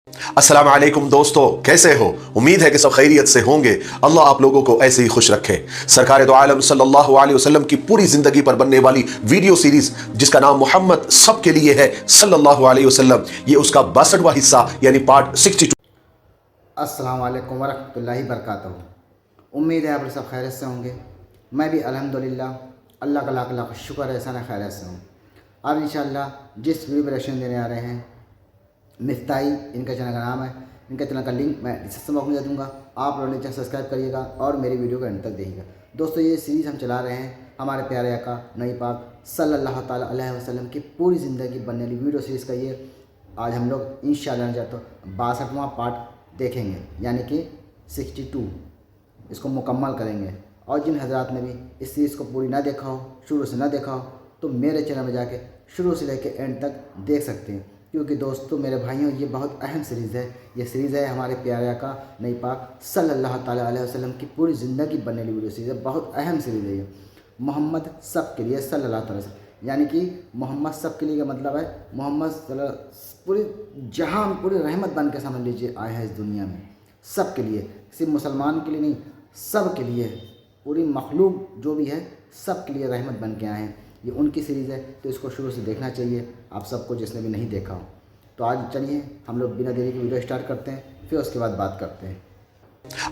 अस्सलाम वालेकुम दोस्तों, कैसे हो? उम्मीद है कि सब खैरियत से होंगे। अल्लाह आप लोगों को ऐसे ही खुश रखे। सरकार दो आलम सल्लल्लाहु अलैहि वसल्लम की पूरी जिंदगी पर बनने वाली वीडियो सीरीज जिसका नाम मोहम्मद सब के लिए है सल्लल्लाहु अलैहि वसल्लम, ये उसका 62वां हिस्सा यानी पार्ट 62। अस्सलाम वालेकुम वरहमतुल्लाहि वबरकातुहू। उम्मीद है आप लोग सब खैरियत से होंगे। मैं भी अल्हम्दुलिल्लाह अल्लाह का लाख लाख शुक्र है एहसान खैरियत से हूँ। आज इंशाअल्लाह जिस वीडियो पर रिएक्शन देने आ रहे हैं मिफ्ताही, इनका चैनल का नाम है। इनका चैनल का लिंक मैं डिस्क्रिप्शन बॉक्स में दे दूँगा। आप लोग चैनल सब्सक्राइब करिएगा और मेरी वीडियो को अंत तक देखिएगा। दोस्तों, ये सीरीज़ हम चला रहे हैं हमारे प्यारे आका नबी पाक सल्लल्लाहु ताला अलैहि वसल्लम की पूरी ज़िंदगी बनने वाली वीडियो सीरीज़ का ये आज हम लोग इंशाअल्लाह तो 62वां पार्ट देखेंगे, यानी कि 62 इसको मुकम्मल करेंगे। और जिन हजरात ने भी इस सीरीज़ को पूरी ना देखा हो, शुरू से ना देखा हो, तो मेरे चैनल में जाके शुरू से लेकर एंड तक देख सकते हैं। क्योंकि दोस्तों मेरे भाइयों, ये बहुत अहम सीरीज़ है। ये सीरीज़ है हमारे प्यारे आका नबी पाक सल्लल्लाहु ताला अलैहि वसल्लम की पूरी ज़िंदगी बनने वाली वीडियो सीरीज़ है। बहुत अहम सीरीज़ है ये। मोहम्मद सब के लिए सल्लल्लाहु अलैहि वसल्लम, यानी कि मोहम्मद सब के लिए का मतलब है मोहम्मद पूरी जहां पूरी रहमत बन के समझ लीजिए आए हैं इस दुनिया में। सब के लिए, सिर्फ मुसलमान के लिए नहीं, सब के लिए, पूरी मखलूक जो भी है सब के लिए रहमत बन के आए हैं। ये उनकी सीरीज़ है, तो इसको शुरू से देखना चाहिए आप सबको, जिसने भी नहीं देखा हो। तो आज चलिए हम लोग बिना देरी की वीडियो स्टार्ट करते हैं, फिर उसके बाद बात करते हैं।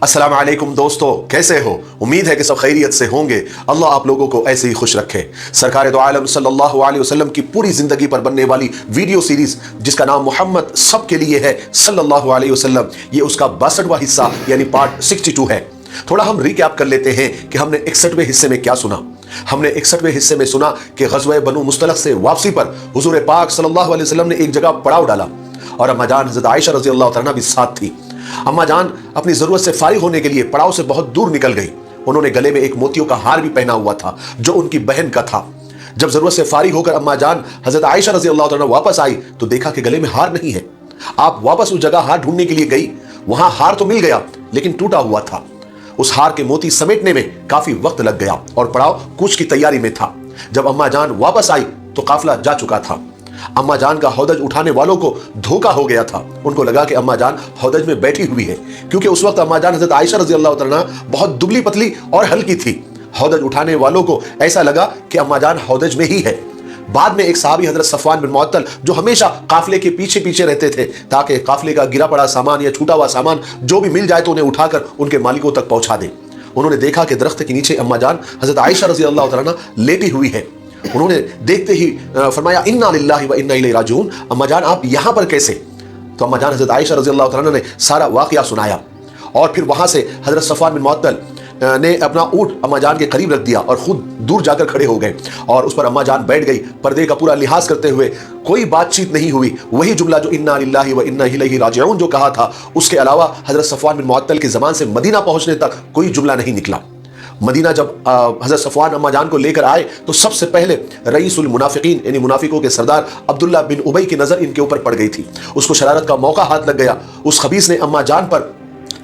अस्सलाम वालेकुम दोस्तों, कैसे हो? उम्मीद है कि सब खैरियत से होंगे। अल्लाह आप लोगों को ऐसे ही खुश रखे। सरकार दो आलम सल्लल्लाहु अलैहि वसल्लम की पूरी जिंदगी पर बनने वाली वीडियो सीरीज जिसका नाम मोहम्मद सब के लिए है सल्लल्लाहु अलैहि वसल्लम, ये उसका 62वां हिस्सा यानी पार्ट 62 है। थोड़ा हम रिकैप कर लेते हैं कि हमने 61वें हिस्से में क्या सुना। हमने 61वें हिस्से में सुना कि ग़ज़वा बनु मुस्तलक़ से वापसी पर हुज़ूर पाक सल्लल्लाहु अलैहि वसल्लम ने एक जगह पड़ाव डाला और अम्मा जान हज़रत आयशा रज़ी अल्लाह तआला भी साथ थी। अम्मा जान अपनी ज़रूरत से फारिग होने के लिए पड़ाव से बहुत दूर निकल गई। उन्होंने गले में एक मोतियों का हार भी पहना हुआ था जो उनकी बहन का था। जब ज़रूरत से फारिग होकर अम्मा जान हज़रत आयशा रज़ी अल्लाह तआला वापस आई तो देखा कि गले में हार नहीं है। आप वापस उस जगह हार ढूंढने के लिए गई, वहां हार तो मिल गया लेकिन टूटा हुआ था। उस हार के मोती समेटने में काफी वक्त लग गया और पड़ाव कूच की तैयारी में था। जब अम्मा जान वापस आई तो काफिला जा चुका था। अम्मा जान का हौदज उठाने वालों को धोखा हो गया था। उनको लगा कि अम्मा जान हौदज में बैठी हुई है, क्योंकि उस वक्त अम्मा जान हज़रत आयशा रज़ी अल्लाह तआला बहुत दुबली पतली और हल्की थी। हौदज उठाने वालों को ऐसा लगा कि अम्मा जान हौदज में ही है। बाद में एक सहाबी हजरत सफवान बिन मुअत्तल जो हमेशा काफिले के पीछे पीछे रहते थे ताकि काफिले का गिरा पड़ा सामान या छूटा हुआ सामान जो भी मिल जाए तो उन्हें उठाकर उनके मालिकों तक पहुंचा दें। उन्होंने देखा कि दरख्त के नीचे अम्मा जान हजरत आयशा रज़ी अल्लाह तआला लेटी हुई है। उन्होंने देखते ही फरमाया इन्ना लिल्लाहि व इन्ना इलैहि राजिऊन, अम्मा जान आप यहां पर कैसे? तो अम्मा जान हजरत आयशा रज़ी अल्लाह तआला ने सारा वाकया सुनाया और फिर वहां से हजरत सफवान बिन मुअत्तल ने अपना ऊँट अम्मा जान के करीब रख दिया और खुद दूर जाकर खड़े हो गए और उस पर अम्मा जान बैठ गई, पर्दे का पूरा लिहाज करते हुए। कोई बातचीत नहीं हुई। वही जुमला जो इन्ना लिल्लाहि व इन्ना इलैहि राजिऊन जो कहा था, उसके अलावा हजरत सफवान बिन मुअत्तल की ज़बान से मदीना पहुंचने तक कोई जुमला नहीं निकला। मदीना जब हजरत सफवान अम्मा जान को लेकर आए तो सबसे पहले रईसुल मुनाफिकीन यानी मुनाफिकों के सरदार अब्दुल्ला बिन उबई की नज़र इनके ऊपर पड़ गई थी। उसको शरारत का मौका हाथ लग गया। उस खबीस ने अम्मा जान पर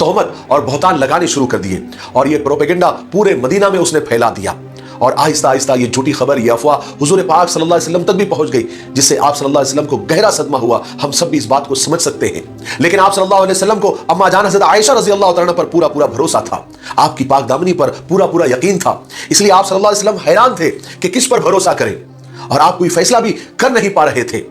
तोहमत और बहतान लगाने शुरू कर दिए और ये प्रोपेगेंडा पूरे मदीना में उसने फैला दिया और आहिस्ता आहिस्ता ये झूठी खबर, ये अफवाह हुजूर पाक सल्लल्लाहु अलैहि वसल्लम तक भी पहुंच गई, जिससे आप सल्लल्लाहु अलैहि वसल्लम को गहरा सदमा हुआ। हम सब भी इस बात को समझ सकते हैं। लेकिन आप सल्लल्लाहु अलैहि वसल्लम को अम्मा जान हज़रत आयशा रज़ी अल्लाह तआला पर पूरा पूरा भरोसा था। आपकी पाक दामनी पर पूरा पूरा यकीन था। इसलिए आप सल्लल्लाहु अलैहि वसल्लम हैरान थे कि किस पर भरोसा करें और आप कोई फैसला भी कर नहीं पा रहे थे।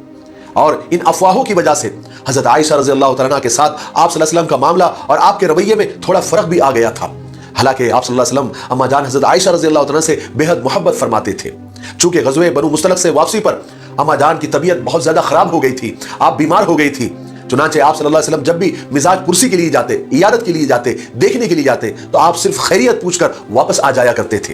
और इन अफवाहों की वजह से हज़रत आयशा रज़ी अल्लाह तआला के साथ आप सल्लल्लाहु अलैहि वसल्लम का मामला और आपके रवैये में थोड़ा फर्क भी आ गया था। हालांकि आप सल्लल्लाहु अलैहि वसल्लम अम्मा जान हज़रत आयशा रज़ी अल्लाह तआला से बेहद मोहब्बत फरमाते थे। चूंकि ग़ज़वा बनु मुस्तलक़ से वापसी पर अम्मा जान की तबीयत बहुत ज़्यादा ख़राब हो गई थी, आप बीमार हो गई थी। चुनांचे आप सल्लल्लाहु अलैहि वसल्लम जब भी मिजाज पुरसी के लिए जाते, इयादत के लिए जाते, देखने के लिए जाते, तो आप सिर्फ खैरियत पूछकर वापस आ जाया करते थे।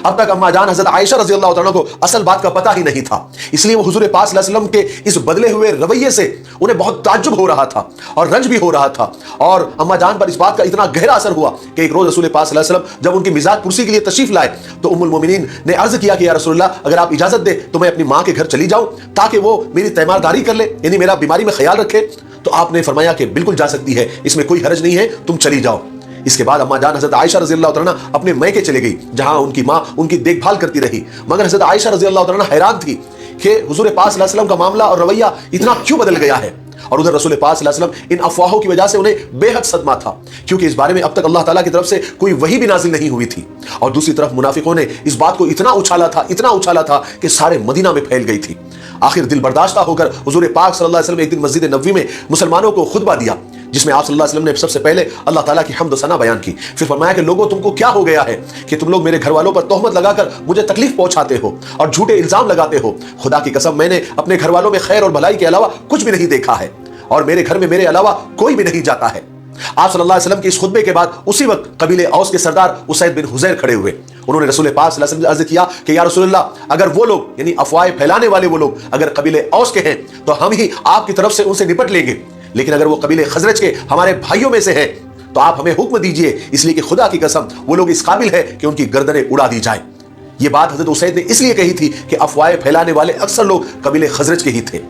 अब तक अम्मा जान हज़रत आयशा रज़ी अल्लाह तआला को असल बात का पता ही नहीं था। इसलिए वो हुजूर पाक सल्लल्लाहु अलैहि वसल्लम के इस बदले हुए रवैये से उन्हें बहुत ताज्जुब हो रहा था और रंज भी हो रहा था। और अम्मा जान पर इस बात का इतना गहरा असर हुआ कि एक रोज़ रसूल पाक सल्लल्लाहु अलैहि वसल्लम जब उनकी मिजाज पुरसी के लिए तशरीफ लाए तो उम्मुल मोमिनीन ने अर्ज किया कि या रसूलल्लाह, अगर आप इजाज़त दे तो मैं अपनी माँ के घर चली जाऊँ ताकि वो मेरी तैमारदारी कर ले, यानी मेरा बीमारी में ख्याल रखे। तो आपने फरमाया कि बिल्कुल जा सकती है, इसमें कोई हर्ज नहीं है, तुम चली जाओ। इसके बाद अम्मा जान हज़रत आयशा रज़ी अल्लाह तआला अपने मैके चले गई, जहां उनकी माँ उनकी देखभाल करती रही। मगर हज़रत आयशा रज़ी अल्लाह तआला हैरान थी कि हुजूर पाक सल्लल्लाहु अलैहि वसल्लम का मामला और रवैया इतना क्यों बदल गया है और उधर रसूल पाक सल्लल्लाहु अलैहि वसल्लम इन अफवाहों की वजह से उन्हें बेहद सदमा था, क्योंकि इस बारे में अब तक अल्लाह ताला की तरफ से कोई वही भी नाजिल नहीं हुई थी। और दूसरी तरफ मुनाफिकों ने इस बात को इतना उछाला था कि सारे मदीना में फैल गई थी। आखिर दिल बर्दाश्ता होकर हुजूर पाक सल्लल्लाहु अलैहि वसल्लम एक दिन मस्जिद नबवी में मुसलमानों को खुतबा दिया, जिसमें आप सल्लल्लाहु अलैहि वसल्लम ने सबसे पहले अल्लाह ताला की हम्द सना बयान की। फिर फरमाया कि लोगों, तुमको क्या हो गया है कि तुम लोग मेरे घर वालों पर तोहमत लगाकर मुझे तकलीफ पहुंचाते हो और झूठे इल्जाम लगाते हो। खुदा की कसम, मैंने अपने घर वालों में खैर और भलाई के अलावा कुछ भी नहीं देखा है और मेरे घर में मेरे अलावा कोई भी नहीं जाता है। आप सल्लल्लाहु अलैहि वसल्लम के इस खुतबे के बाद उसी वक्त कबीले औस के सरदार उसैद बिन हुज़ैर खड़े हुए। उन्होंने रसूल पाक सल्लल्लाहु अलैहि वसल्लम से अर्ज किया कि या रसूलल्लाह, अगर वो लोग यानी अफवाहें फैलाने वाले वो लोग अगर कबीले औस के हैं तो हम ही आपकी तरफ से उनसे निपट लेंगे, लेकिन अगर वो कबीले खजरज के हमारे भाइयों में से हैं तो आप हमें हुक्म दीजिए, इसलिए कि खुदा की कसम वो लोग इस काबिल है कि उनकी गर्दनें उड़ा दी जाए। ये बात हजरत उसैद ने इसलिए कही थी कि अफवाहें फैलाने वाले अक्सर लोग कबीले खजरज के ही थे।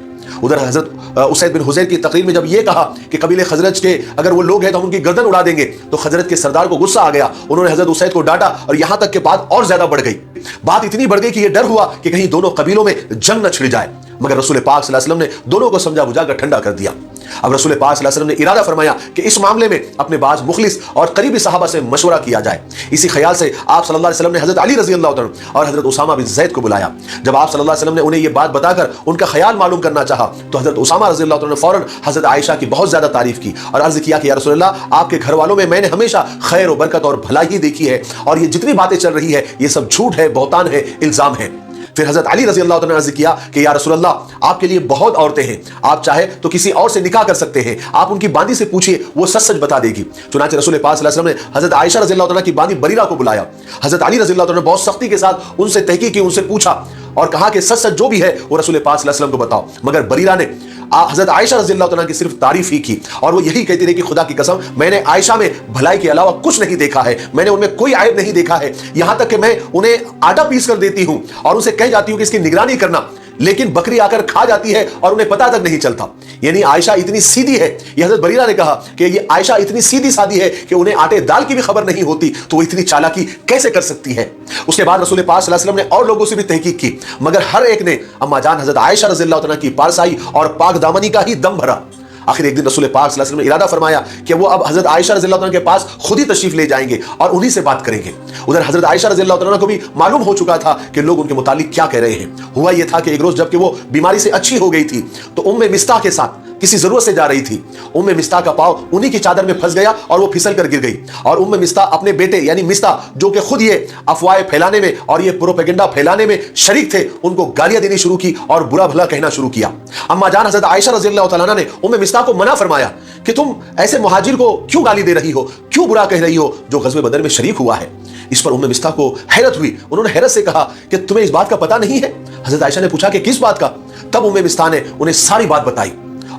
उधर हजरत उसैद बिन हुज़ैर की तकरीर में जब ये कहा कि कबीले खजरज के अगर वो लोग हैं तो हम उनकी गर्दन उड़ा देंगे, तो खजरज के सरदार को गुस्सा आ गया। उन्होंने हजरत उसैद को डांटा और यहां तक कि बात और ज्यादा बढ़ गई। बात इतनी बढ़ गई कि यह डर हुआ कि कहीं दोनों कबीलों में जंग न छिड़ जाए, मगर रसूल पाक सल्लल्लाहु अलैहि वसल्लम ने दोनों को समझा बुझाकर ठंडा कर दिया। अब रसूल पाक सल्लल्लाहु अलैहि वसल्लम ने इरादा फरमाया कि इस मामले में अपने बाज मुखलिस और करीबी सहाबा से मशवरा किया जाए। इसी ख्याल से आप सल्लल्लाहु अलैहि वसल्लम ने हजरत अली रजी अल्लाह अन्हु और हजरत उसामा बिन ज़ैद को बुलाया। जब आप सल्लल्लाहु अलैहि वसल्लम ने उन्हें यह बात बताकर उनका ख्याल मालूम करना चाहा तो हजरत उसामा रजी अल्लाह अन्हु ने फौरन हजरत आयशा की बहुत ज्यादा तारीफ की और अर्ज किया कि या रसूलल्लाह, आपके घर वालों में मैंने हमेशा खैर और बरकत और भलाई ही देखी है और ये जितनी बातें चल रही है ये सब झूठ है, बहतान है, इल्जाम है। फिर हजरत अली रजी अल्लाह ने अर्ज किया कि या रसूलल्लाह, आपके लिए बहुत औरतें हैं, आप चाहे तो किसी और से निकाह कर सकते हैं, आप उनकी बांदी से पूछिए, वो सच सच बता देगी। चुनांचे रसूल पाक सल्लल्लाहु अलैहि वसल्लम ने हजरत आयशा रजी अल्लाह की बांदी बरीरा को बुलाया। हजरत अली रजी अल्लाह ने बहुत सख्ती के साथ उनसे तहकीक की, उनसे पूछा और कहा कि सच सच जो भी है वो रसूल पाक सल्लल्लाहु अलैहि वसल्लम को बताओ। मगर बरीरा ने हजरत आयशा रजी अल्लाह तआला की सिर्फ तारीफ ही की और वो यही कहती रही कि खुदा की कसम, मैंने आयशा में भलाई के अलावा कुछ नहीं देखा है, मैंने उनमें कोई आयब नहीं देखा है। यहां तक कि मैं उन्हें आटा पीस कर देती हूं और उनसे कह जाती हूं कि इसकी निगरानी करना, लेकिन बकरी आकर खा जाती है और उन्हें पता तक नहीं चलता। यानी आयशा इतनी सीधी है। यह हजरत बरीरा ने कहा कि ये आयशा इतनी सीधी सादी है कि उन्हें आटे दाल की भी खबर नहीं होती, तो वो इतनी चालाकी कैसे कर सकती है। उसके बाद रसूल पाक सल्लल्लाहु अलैहि वसल्लम ने और लोगों से भी तहकीक की, मगर हर एक ने अम्मा जान हजरत आयशा रज़ियल्लाहु अन्हा की पारसाई और पाक दामनी का ही दम भरा। आखिर एक दिन रसूल पाक सल्लल्लाहु अलैहि वसल्लम ने इरादा फरमाया कि वो अब हजरत आयशा रज़ियल्लाहु अन्हा के पास खुद ही तशरीफ ले जाएंगे और उन्हीं से बात करेंगे। उधर हजरत आयशा रज़ियल्लाहु अन्हा को भी मालूम हो चुका था कि लोग उनके मुतालिक क्या कह रहे हैं। हुआ यह था कि एक रोज जबकि वो बीमारी से अच्छी हो गई थी तो उम्मे मिस्ताह के साथ किसी जरूरत से जा रही थी। उम्मे मिस्ताह का पांव उन्हीं की चादर में फंस गया और वो फिसल कर गिर गई और उम्मे मिस्ताह अपने बेटे यानी मिस्ताह जो कि खुद ये अफवाहें फैलाने में और ये प्रोपेगेंडा फैलाने में शरीक थे, उनको गालियां देनी शुरू की और बुरा भला कहना शुरू किया। अम्मा जान हजरत आयशा रज़ियल्लाहु तआला अन्हा ने उम्मे मिस्ताह को मना फरमाया कि तुम ऐसे मुहाजिर को क्यों गाली दे रही हो, क्यों बुरा कह रही हो जो ग़ज़वे बदर में शरीक हुआ है। इस पर उम्मे मिस्ताह को हैरत हुई। उन्होंने हैरत से कहा कि तुम्हें इस बात का पता नहीं है। हजरत आयशा ने पूछा कि किस बात का। तब उम्मे मिस्ताह ने उन्हें सारी बात बताई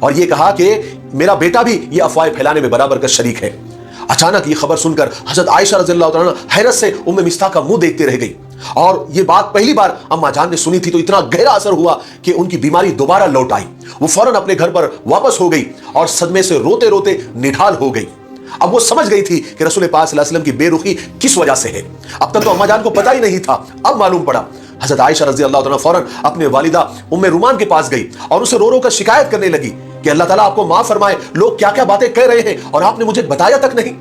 और ये कहा कि मेरा बेटा भी ये अफवाहें फैलाने में बराबर का शरीक है। अचानक ये खबर सुनकर हजरत आयशा रज़ियल्लाहु अन्हा हैरत से उम्मे मिस्ताह का मुंह देखते रह गई और ये बात पहली बार अम्मा जान ने सुनी थी तो इतना गहरा असर हुआ कि उनकी बीमारी दोबारा लौट आई। वो फौरन अपने घर पर वापस हो गई और सदमे से रोते रोते निढाल हो गई। अब वो समझ गई थी कि रसूल पाक सल्लल्लाहु अलैहि वसल्लम की बेरुखी किस वजह से है। अब तक तो अम्मा जान को पता ही नहीं था, अब मालूम पड़ा। हजरत आयशा रज़ियल्लाहु अन्हा फौरन अपने वालिदा उम्मे रुमान के पास गई और उसे रो रो कर शिकायत करने लगी कि अल्लाह ताला आपको माफ फरमाए, लोग क्या क्या बातें कह रहे हैं और आपने मुझे बताया तक नहीं।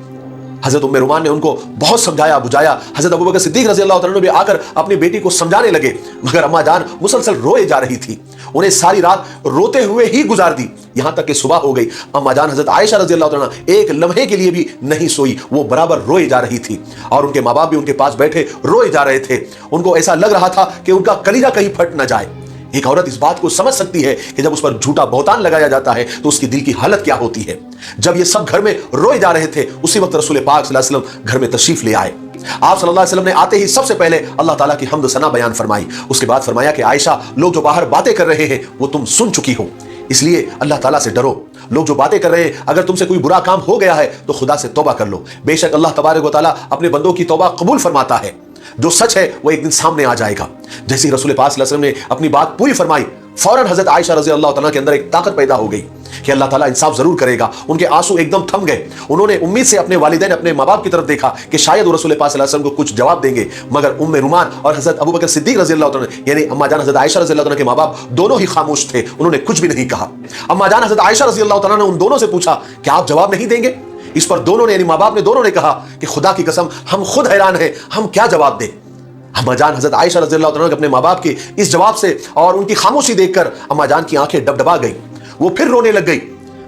हजरत उम्मे रुमान ने उनको बहुत समझाया बुझाया। हजरत अबू बकर सिद्दीक रज़ियल्लाहु अन्हु भी आकर अपनी बेटी को समझाने लगे, मगर अम्मा जान मुसलसल रोए जा रही थी। उन्हें सारी रात रोते हुए ही गुजार दी, यहां तक कि सुबह हो गई। अम्मा जान हजरत आयशा रज़ियल्लाहु अन्हा एक लम्हे के लिए भी नहीं सोई, वो बराबर रोए जा रही थी और उनके माँ बाप भी उनके पास बैठे रोए जा रहे थे। उनको ऐसा लग रहा था कि उनका कलीजा कहीं फट न जाए। एक औरत इस बात को समझ सकती है कि जब उस पर झूठा बहतान लगाया जाता है तो उसकी दिल की हालत क्या होती है। जब ये सब घर में रोए जा रहे थे उसी वक्त रसूल पाक सल्लल्लाहु अलैहि वसल्लम घर में तशरीफ ले आए। आप सल्लल्लाहु अलैहि वसल्लम ने आते ही सबसे पहले अल्लाह ताला की हम्द सना बयान फरमाई। उसके बाद फरमाया कि आयशा, लोग जो बाहर बातें कर रहे हैं वो तुम सुन चुकी हो, इसलिए अल्लाह ताला से डरो। लोग जो बातें कर रहे हैं, अगर तुमसे कोई बुरा काम हो गया है तो खुदा से तौबा कर लो। बेशक अल्लाह तबारक व तआला अपने बंदों की तौबा कबूल फरमाता है। जो सच है वो एक दिन सामने आ जाएगा। जैसे ही रसूल पाक सल्लल्लाहु अलैहि वसल्लम ने अपनी बात पूरी फरमाई, फौरन हजरत आयशा रजी अल्लाह तआला के अंदर एक ताकत पैदा हो गई कि अल्लाह ताला इंसाफ जरूर करेगा। उनके आंसू एकदम थम गए। उन्होंने उम्मीद से अपने वालिदैन, अपने माँ बाप की तरफ देखा कि शायद वो रसूल पाक सल्लल्लाहु अलैहि वसल्लम को कुछ जवाब देंगे, मगर उम्मे रुमान और हजरत अबू बकर सिद्दीक रजी अल्लाह तआला यानी अम्मा जान हजरत आयशा रजी अल्लाह तआला के माँ बाप दोनों ही खामोश थे। उन्होंने कुछ भी नहीं कहा। अम्मा जान हजरत आयशा रजी अल्लाह तआला ने उन दोनों से पूछा कि आप जवाब नहीं देंगे? इस पर दोनों ने यानी माँ बाप ने दोनों ने कहा कि खुदा की कसम हम खुद हैरान हैं, हम क्या जवाब दें। अम्मा जान हजरत आयशा रज़ी अल्लाह तआला अपने माँ बाप के इस जवाब से और उनकी खामोशी देखकर अम्मा जान की आंखें डबडबा गई। वो फिर रोने लग गई।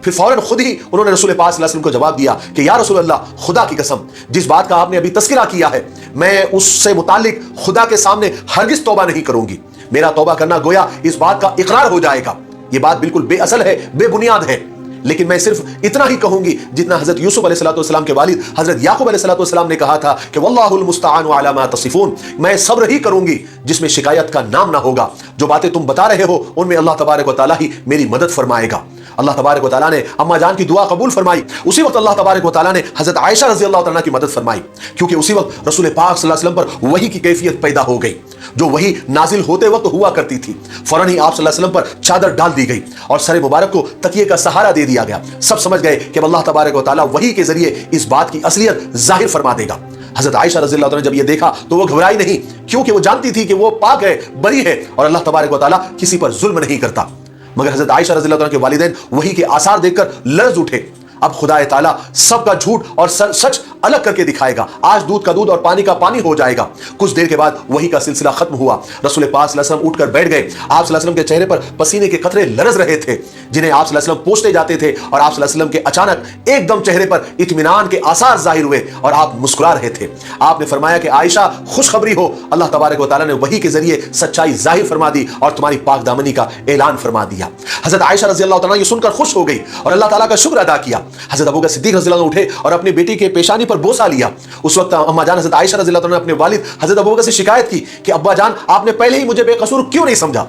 फिर फौरन खुद ही उन्होंने रसूल पाक सल्लल्लाहु अलैहि वसल्लम को जवाब दिया कि या रसूल अल्लाह, खुदा की कसम जिस बात का आपने अभी तस्करा किया है, मैं उससे मुतालिक खुदा के सामने हरगिज तौबा नहीं करूंगी। मेरा तौबा करना गोया इस बात का इकरार हो जाएगा। ये बात बिल्कुल बेअसल है, बेबुनियाद है, लेकिन मैं सिर्फ इतना ही कहूंगी जितना हजरत यूसुफ अलैहिस्सलाम के वालिद हजरत याकूब अलैहिस्सलाम ने कहा था कि वल्लाहुल मुस्तआनु अला मा तसिफून, मैं सब्र ही करूंगी जिसमें शिकायत का नाम ना होगा। जो बातें तुम बता रहे हो उनमें अल्लाह तबारक व तआला ही मेरी मदद फरमाएगा। अल्लाह तबारक व तआला ने अम्मा जान की दुआ कबूल फरमाई। उसी वक्त अल्लाह तबारक व तआला ने हजरत आयशा रज़ी अल्लाह तआला की मदद फरमाई, क्योंकि उसी वक्त रसूल पाक सल्लल्लाहु अलैहि वसल्लम पर वही की कैफियत पैदा हो गई जो वही नाजिल होते वक्त हुआ करती थी। फौरन ही आप सल्लल्लाहु अलैहि वसल्लम पर चादर डाल दी गई और सर मुबारक को तकिए का सहारा दे दिया गया। सब समझ गए कि अल्लाह तबारक व तआला वही के जरिए इस बात की असलियत जाहिर फरमा देगा। हजरत आयशा रज़ी अल्लाह तआला ने जब ये देखा तो वो घबराई नहीं, क्योंकि वो जानती थी कि वो पाक है, बरी है और अल्लाह तबारक व तआला किसी पर जुल्म नहीं करता। मगर हजरत आयशा रज़ी अल्लाह तआला के वालिदैन वही के आसार देखकर लर्ज उठे। अब खुदा ताला सबका झूठ और सच अलग करके दिखाएगा। आज दूध का दूध और पानी का पानी हो जाएगा। कुछ देर के बाद वही का सिलसिला खत्म हुआ। रसूल पाक सल्लल्लाहु अलैहि वसल्लम उठकर बैठ गए। आप सल्लल्लाहु अलैहि वसल्लम के चेहरे पर पसीने के कतरे लरज रहे थे, जिन्हें आप सल्लल्लाहु अलैहि वसल्लम पोंछते जाते थे, और आप सल्लल्लाहु अलैहि वसल्लम के अचानक एकदम चेहरे पर इत्मीनान के आसार जाहिर हुए और आप मुस्कुरा रहे थे। आपने फरमाया कि आयशा, खुशखबरी हो, अल्लाह तबारक व तआला ने वही के जरिए सच्चाई जाहिर फरमा दी और तुम्हारी पाक दामनी का ऐलान फरमा दिया। हजरत आयशा रज़ी अल्लाह तआला ये सुनकर खुश हो गई और अल्लाह ताला का शुक्र अदा किया। हजरत अबू बकर सिद्दीक रज़ी अल्लाह उठे और अपनी बेटी के पेशानी पर बोसा लिया। उस वक्त अम्मा जान हजरत आयशा रज़ी अल्लाह ने अपने वालिद हजरत अबू बकर से शिकायत की कि अब्बा जान, आपने पहले ही मुझे बेकसूर क्यों नहीं समझा।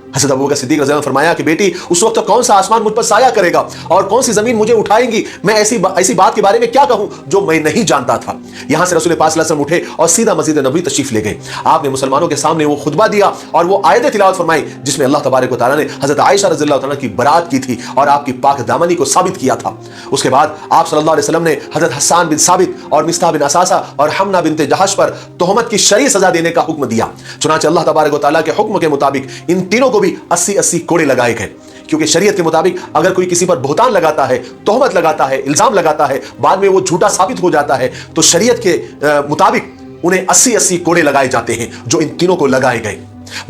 हजरत अबू बकर सिद्दीक रज़ी अल्लाह ने फरमाया कि बेटी, उस वक्त कौन सा आसमान मुझ पर साया करेगा और कौन सी जमीन मुझे उठाएंगी। मैं ऐसी बात के बारे में क्या कहूं जो मैं नहीं जानता था। यहां से रसूल पाक सल्लल्लाहु अलैहि वसल्लम उठे और सीधा मस्जिद नबवी तशरीफ ले गए। आपने मुसलमानों के सामने वो खुतबा दिया और वो आयत तिलावत फरमाई जिसमें अल्लाह तबारक व तआला ने हजरत आयशा रज़ी अल्लाह तआला की बरात की थी और आपकी पाक दामनी को साबित किया था। उसके बाद आप सल्लल्लाहु अलैहि वसल्लम ने हजरत हस्सान बिन साबित और मिस्ताह बिन असासा और हमना बिनते जहश पर तोहमत की शरई सजा देने का हुक्म दिया। चुनांचे अल्लाह तबारक व तआला के हुक्म के मुताबिक इन तीनों को भी 80-80 कोड़े लगाए गए, क्योंकि शरीयत के मुताबिक अगर कोई किसी पर बुहतान लगाता है, तोहमत लगाता है, इल्जाम लगाता है, बाद में वो झूठा साबित हो जाता है, तो शरीयत के मुताबिक उन्हें 80-80 कोड़े लगाए जाते हैं, जो इन तीनों को लगाए गए।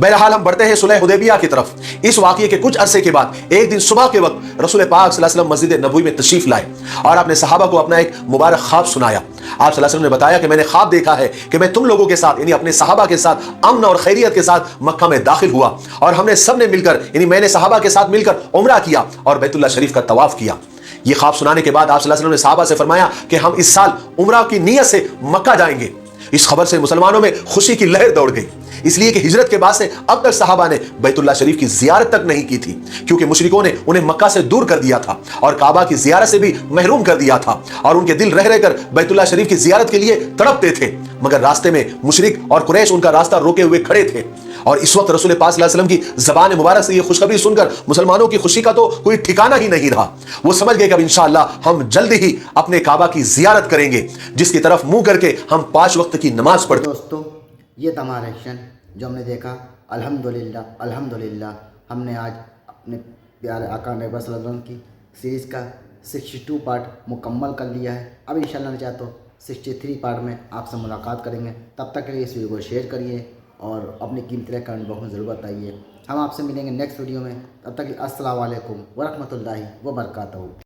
बहरहाल हम बढ़ते हैं सुलह हुदैबिया की तरफ। इस वाक़ये के कुछ अरसे के बाद एक दिन सुबह के वक्त रसूल पाक सल्लल्लाहु अलैहि वसल्लम मस्जिद नबवी में तशरीफ लाए और अपने सहाबा को अपना एक मुबारक ख्वाब सुनाया। आप सल्लल्लाहु अलैहि वसल्लम ने बताया कि मैंने ख्वाब देखा है कि मैं तुम लोगों के साथ यानी अपने सहाबा के साथ अमन और खैरियत के साथ मक्का में दाखिल हुआ और हमने सब ने मिलकर यानी मैंने सहाबा के साथ मिलकर उम्रा किया और बैतुल्लाह शरीफ का तवाफ किया। ये ख्वाब सुनाने के बाद आप सल्लल्लाहु अलैहि वसल्लम ने सहाबा से फरमाया कि हम इस साल उम्रा की नीयत से मक्का जाएंगे। इस खबर से मुसलमानों में खुशी की लहर दौड़ गई, इसलिए कि हिजरत के बाद से अब तक सहाबा ने बैतुल्लाह शरीफ की जियारत तक नहीं की थी, क्योंकि मुशरिकों ने उन्हें मक्का से दूर कर दिया था और काबा की जियारत से भी महरूम कर दिया था और उनके दिल रह रहकर बैतुल्लाह शरीफ की जियारत के लिए तड़पते थे, मगर रास्ते में मुशरिक और कुरैश उनका रास्ता रोके हुए खड़े थे। और इस वक्त रसूल पाक सल्लल्लाहु अलैहि वसल्लम की ज़बान मुबारक से ये खुशखबरी सुनकर मुसलमानों की खुशी का तो कोई ठिकाना ही नहीं रहा। वो समझ गए कि अब इंशाअल्लाह हम जल्द ही अपने काबा की जियारत करेंगे, जिसकी तरफ मुंह करके हम 5 वक्त की नमाज पढ़ते। दोस्तों, ये था हमारा रिएक्शन जो हमने देखा। अल्हम्दुलिल्लाह अल्हम्दुलिल्लाह हमने आज अपने प्यारे आका नबी सल्लल्लाहु अलैहि वसल्लम की सीरीज़ का 62 पार्ट मुकम्मल कर लिया है। अब इंशाअल्लाह ने चाहे तो 63 पार्ट में आपसे मुलाकात करेंगे। तब तक के लिए इस वीडियो को शेयर करिए और अपनी कीमती कमेंट बॉक्स में ज़रूर बताइए। हम आपसे मिलेंगे नेक्स्ट वीडियो में। तब तक अस्सलामु अलैकुम व रहमतुल्लाहि व बरकातहू।